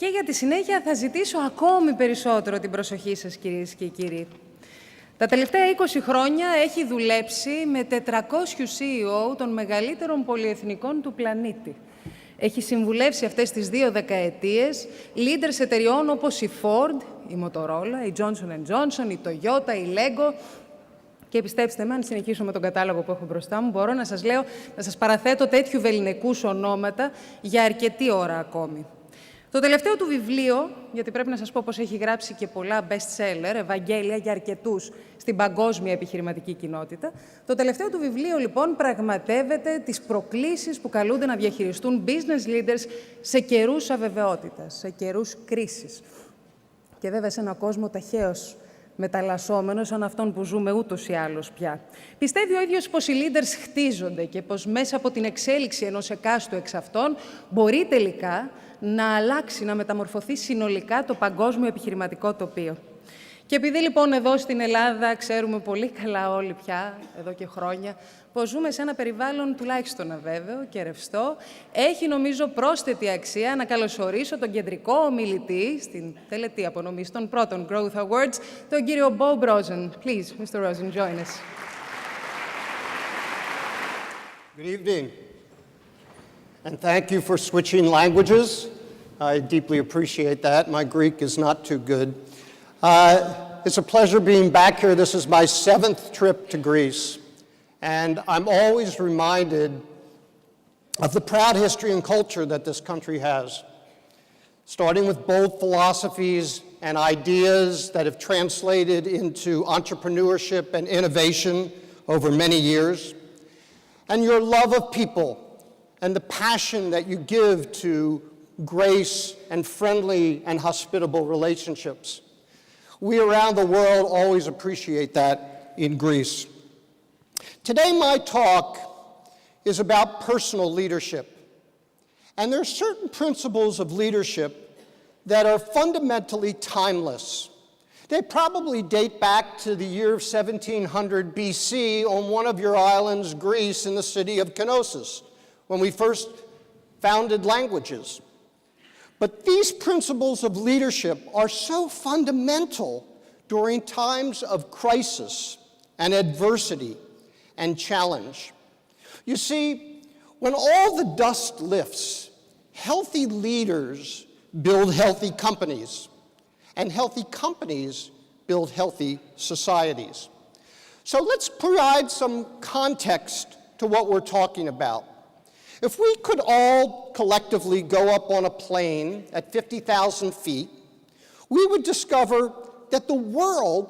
Και για τη συνέχεια θα ζητήσω ακόμη περισσότερο την προσοχή σας, κυρίες και κύριοι. Τα τελευταία 20 χρόνια έχει δουλέψει με 400 CEO των μεγαλύτερων πολυεθνικών του πλανήτη. Έχει συμβουλεύσει αυτές τις 2 δεκαετίες leaders εταιριών όπως η Ford, η Motorola, η Johnson & Johnson, η Toyota, η Lego. Και πιστέψτε με, αν συνεχίσω με τον κατάλογο που έχω μπροστά μου, μπορώ να σας λέω, να σας παραθέτω τέτοιου βεληνικούς ονόματα για αρκετή ώρα ακόμη. Το τελευταίο του βιβλίο, γιατί πρέπει να σας πω πως έχει γράψει και πολλά best-seller, Ευαγγέλια για αρκετούς στην παγκόσμια επιχειρηματική κοινότητα, το τελευταίο του βιβλίο, λοιπόν, πραγματεύεται τις προκλήσεις που καλούνται να διαχειριστούν business leaders σε καιρούς αβεβαιότητας, σε καιρούς κρίσης. Και βέβαια σε έναν κόσμο ταχαίως μεταλλασσόμενο σαν αυτόν που ζούμε ούτως ή άλλως πια. Πιστεύει ο ίδιος πως οι leaders χτίζονται και πως μέσα από την εξέλιξη ενός εκάστου εξ αυτών μπορεί τελικά να αλλάξει, να μεταμορφωθεί συνολικά το παγκόσμιο επιχειρηματικό τοπίο. Και επειδή λοιπόν εδώ στην Ελλάδα ξέρουμε πολύ καλά όλοι πια, εδώ και χρόνια, πως ζούμε σε ένα περιβάλλον τουλάχιστον αβέβαιο και ρευστό, έχει νομίζω πρόσθετη αξία να καλωσορίσω τον κεντρικό ομιλητή στην τελετή απονομής των πρώτων Growth Awards, τον κύριο Bob Rosen. Please, Mr. Rosen, join us. Good evening, and thank you for switching languages. I deeply appreciate that. My Greek is not too good. It's a pleasure being back here. This is my 7th trip to Greece, and I'm always reminded of the proud history and culture that this country has, starting with bold philosophies and ideas that have translated into entrepreneurship and innovation over many years, and your love of people and the passion that you give to grace and friendly and hospitable relationships. We around the world always appreciate that in Greece. Today my talk is about personal leadership. And there are certain principles of leadership that are fundamentally timeless. They probably date back to the year of 1700 BC on one of your islands, Greece, in the city of Knossos, when we first founded languages. But these principles of leadership are so fundamental during times of crisis and adversity and challenge. You see, when all the dust lifts, healthy leaders build healthy companies, and healthy companies build healthy societies. So let's provide some context to what we're talking about. If we could all collectively go up on a plane at 50,000 feet, we would discover that the world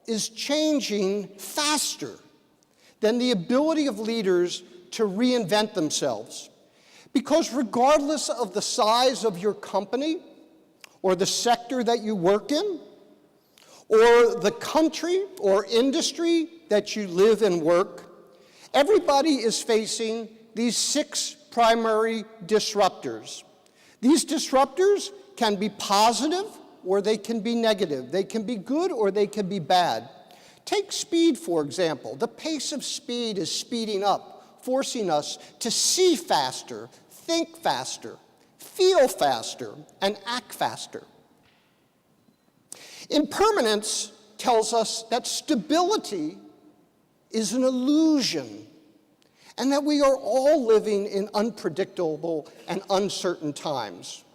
is changing faster than the ability of leaders to reinvent themselves. Because regardless of the size of your company, or the sector that you work in, or the country or industry that you live and work, everybody is facing these 6 primary disruptors. These disruptors can be positive or they can be negative. They can be good or they can be bad. Take speed, for example. The pace of speed is speeding up, forcing us to see faster, think faster, feel faster, and act faster. Impermanence tells us that stability is an illusion, and that we are all living in unpredictable and uncertain times,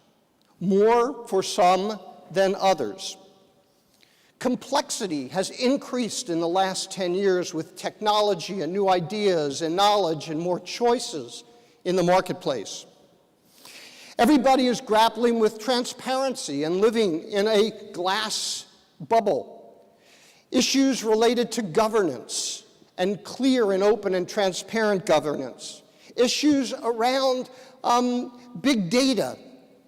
more for some than others. Complexity has increased in the last 10 years with technology and new ideas and knowledge and more choices in the marketplace. Everybody is grappling with transparency and living in a glass bubble. Issues related to governance and clear and open and transparent governance. Issues around big data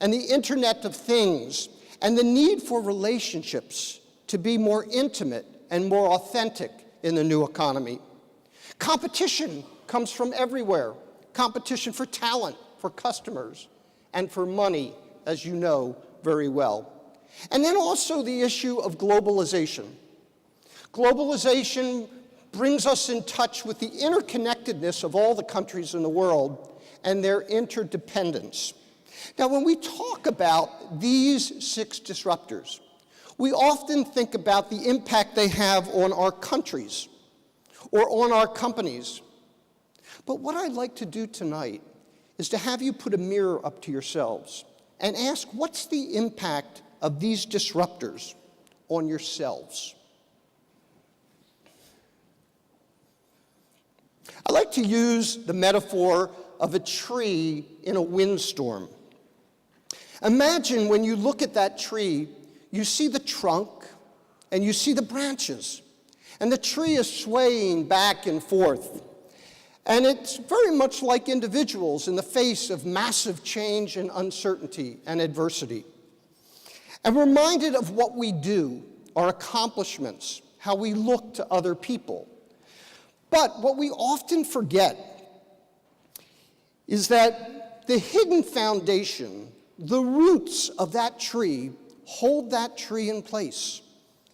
and the Internet of Things and the need for relationships to be more intimate and more authentic in the new economy. Competition comes from everywhere. Competition for talent, for customers, and for money, as you know very well. And then also the issue of globalization. Globalization brings us in touch with the interconnectedness of all the countries in the world and their interdependence. Now, when we talk about these 6 disruptors, we often think about the impact they have on our countries or on our companies. But what I'd like to do tonight is to have you put a mirror up to yourselves and ask, what's the impact of these disruptors on yourselves? I like to use the metaphor of a tree in a windstorm. Imagine when you look at that tree, you see the trunk and you see the branches, and the tree is swaying back and forth. And it's very much like individuals in the face of massive change and uncertainty and adversity. I'm reminded of what we do, our accomplishments, how we look to other people. But what we often forget is that the hidden foundation, the roots of that tree, hold that tree in place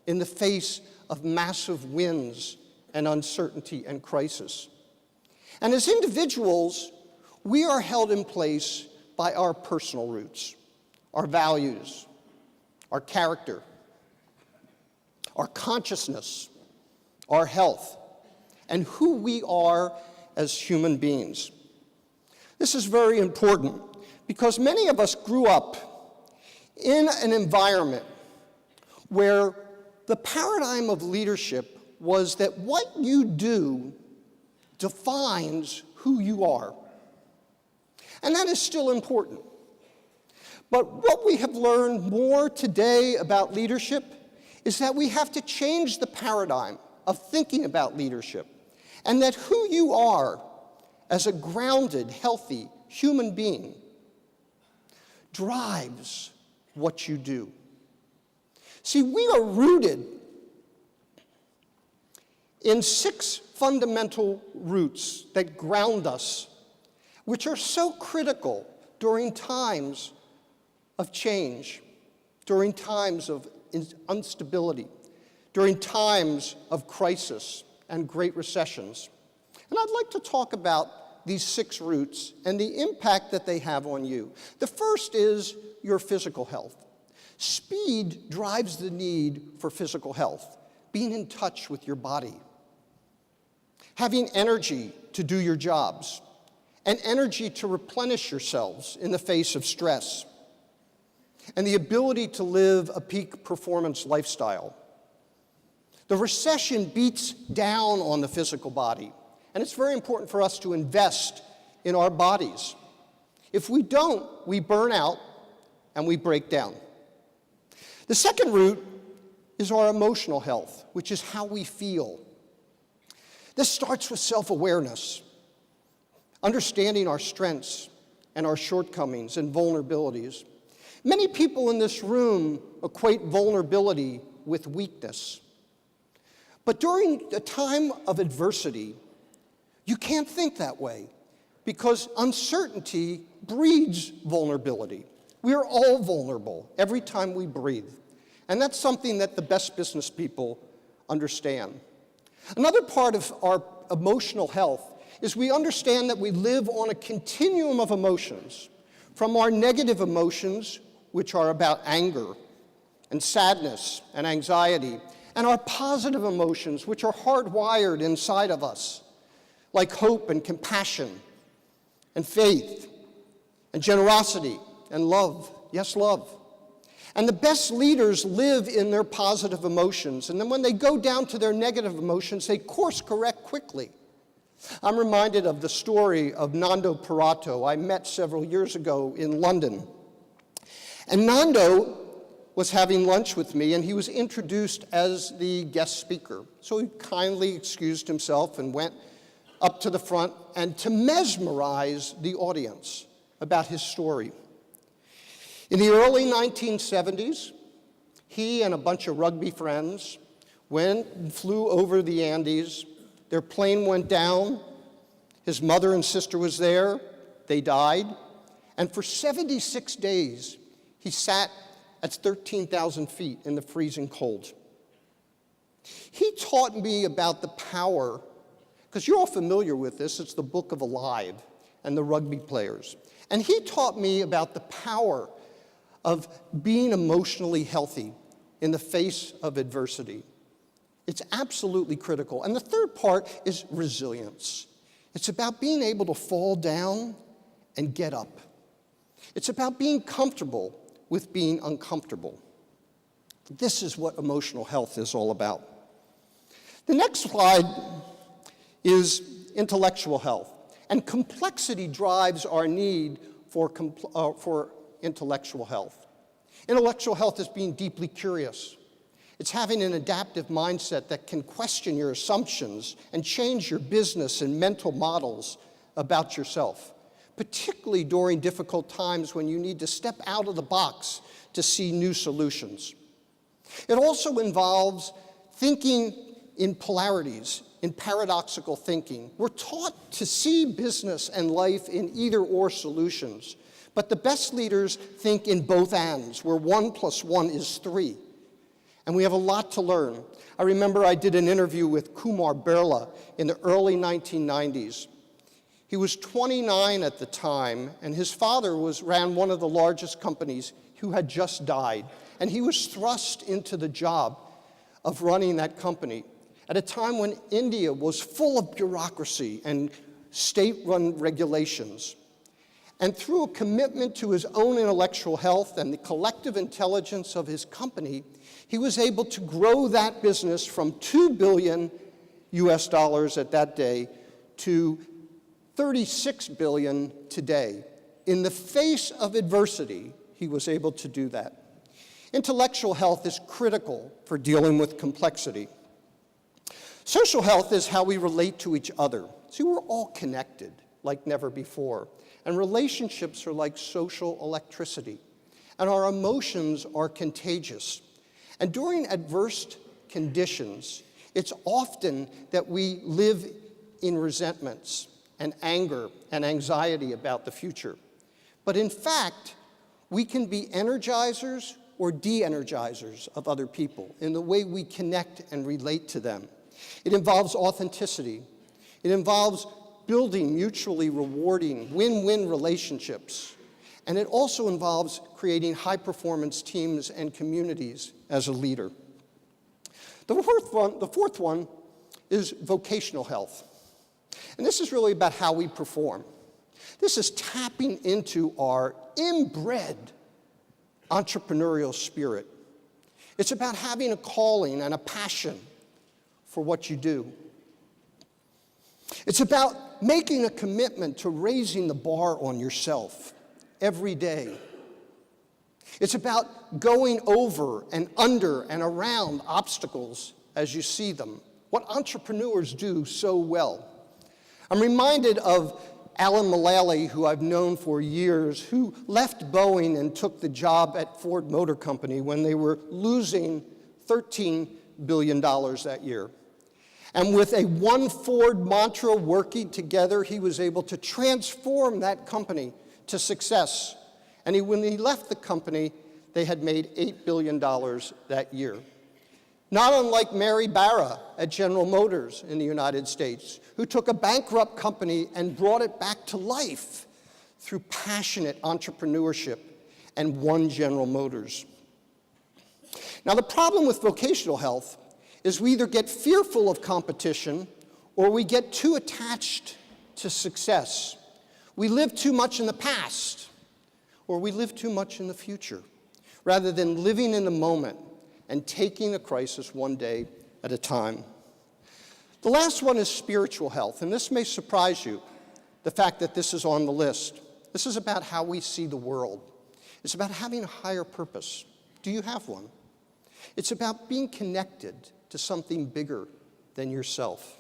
in the face of massive winds and uncertainty and crisis. And as individuals, we are held in place by our personal roots, our values, our character, our consciousness, our health, and who we are as human beings. This is very important because many of us grew up in an environment where the paradigm of leadership was that what you do defines who you are. And that is still important. But what we have learned more today about leadership is that we have to change the paradigm of thinking about leadership, and that who you are as a grounded, healthy human being drives what you do. See, we are rooted in 6 fundamental roots that ground us, which are so critical during times of change, during times of instability, during times of crisis and great recessions. And I'd like to talk about these 6 roots and the impact that they have on you. The first is your physical health. Speed drives the need for physical health, being in touch with your body, having energy to do your jobs, and energy to replenish yourselves in the face of stress, and the ability to live a peak performance lifestyle. The recession beats down on the physical body, and it's very important for us to invest in our bodies. If we don't, we burn out and we break down. The second root is our emotional health, which is how we feel. This starts with self-awareness, understanding our strengths and our shortcomings and vulnerabilities. Many people in this room equate vulnerability with weakness. But during a time of adversity, you can't think that way because uncertainty breeds vulnerability. We are all vulnerable every time we breathe. And that's something that the best business people understand. Another part of our emotional health is we understand that we live on a continuum of emotions, from our negative emotions, which are about anger and sadness and anxiety, and our positive emotions, which are hardwired inside of us, like hope and compassion and faith and generosity and love. Yes, love. And the best leaders live in their positive emotions, and then when they go down to their negative emotions, they course correct quickly. I'm reminded of the story of Nando Perato I met several years ago in London. And Nando was having lunch with me, and he was introduced as the guest speaker. So he kindly excused himself and went up to the front and to mesmerize the audience about his story. In the early 1970s, he and a bunch of rugby friends went and flew over the Andes. Their plane went down. His mother and sister was there. They died. And for 76 days, he sat at 13,000 feet in the freezing cold. He taught me about the power, because you're all familiar with this, it's the Book of Alive and the rugby players. And he taught me about the power of being emotionally healthy in the face of adversity. It's absolutely critical. And the third part is resilience. It's about being able to fall down and get up. It's about being comfortable with being uncomfortable. This is what emotional health is all about. The next slide is intellectual health. And complexity drives our need for intellectual health. Intellectual health is being deeply curious. It's having an adaptive mindset that can question your assumptions and change your business and mental models about yourself, particularly during difficult times when you need to step out of the box to see new solutions. It also involves thinking in polarities, in paradoxical thinking. We're taught to see business and life in either-or solutions, but the best leaders think in both ands, where 1 + 1 is 3. And we have a lot to learn. I remember I did an interview with Kumar Birla in the early 1990s. He was 29 at the time, and his father ran one of the largest companies who had just died. And he was thrust into the job of running that company at a time when India was full of bureaucracy and state-run regulations. And through a commitment to his own intellectual health and the collective intelligence of his company, he was able to grow that business from $2 billion at that day to $36 billion today. In the face of adversity, he was able to do that. Intellectual health is critical for dealing with complexity. Social health is how we relate to each other. See, we're all connected like never before. And relationships are like social electricity. And our emotions are contagious. And during adverse conditions, it's often that we live in resentments and anger and anxiety about the future. But in fact, we can be energizers or de-energizers of other people in the way we connect and relate to them. It involves authenticity. It involves building mutually rewarding win-win relationships. And it also involves creating high-performance teams and communities as a leader. The fourth one is vocational health. And this is really about how we perform. This is tapping into our inbred entrepreneurial spirit. It's about having a calling and a passion for what you do. It's about making a commitment to raising the bar on yourself every day. It's about going over and under and around obstacles as you see them, what entrepreneurs do so well. I'm reminded of Alan Mulally, who I've known for years, who left Boeing and took the job at Ford Motor Company when they were losing $13 billion that year. And with a one Ford mantra working together, he was able to transform that company to success. And when he left the company, they had made $8 billion that year. Not unlike Mary Barra at General Motors in the United States, who took a bankrupt company and brought it back to life through passionate entrepreneurship and won General Motors. Now, the problem with vocational health is we either get fearful of competition or we get too attached to success. We live too much in the past or we live too much in the future, rather than living in the moment and taking a crisis one day at a time. The last one is spiritual health, and this may surprise you, the fact that this is on the list. This is about how we see the world. It's about having a higher purpose. Do you have one? It's about being connected to something bigger than yourself.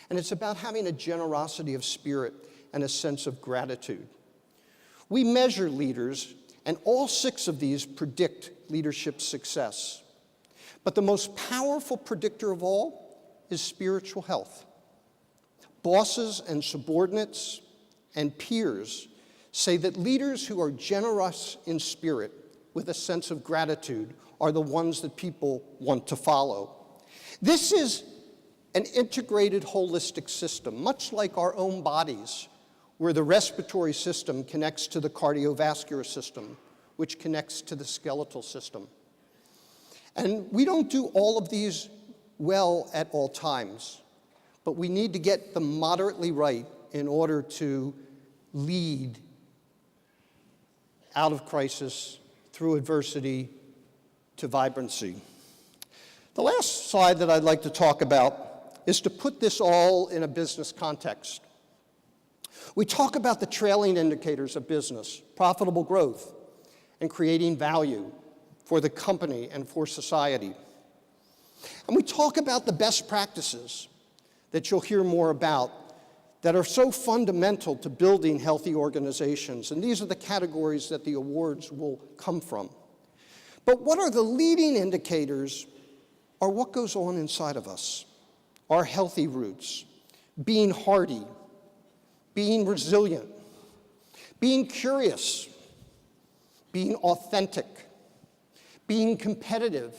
And it's about having a generosity of spirit and a sense of gratitude. We measure leaders, and all 6 of these predict leadership success. But the most powerful predictor of all is spiritual health. Bosses and subordinates and peers say that leaders who are generous in spirit with a sense of gratitude are the ones that people want to follow. This is an integrated, holistic system, much like our own bodies, where the respiratory system connects to the cardiovascular system, which connects to the skeletal system. And we don't do all of these well at all times, but we need to get them moderately right in order to lead out of crisis, through adversity, to vibrancy. The last slide that I'd like to talk about is to put this all in a business context. We talk about the trailing indicators of business, profitable growth, and creating value for the company and for society. And we talk about the best practices that you'll hear more about that are so fundamental to building healthy organizations. And these are the categories that the awards will come from. But what are the leading indicators are what goes on inside of us, our healthy roots, being hardy, being resilient, being curious, being authentic, being competitive,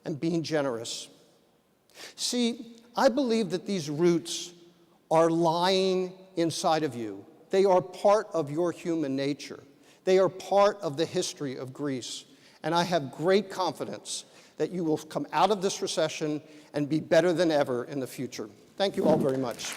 and being generous. See, I believe that these roots are lying inside of you. They are part of your human nature. They are part of the history of Greece. And I have great confidence that you will come out of this recession and be better than ever in the future. Thank you all very much.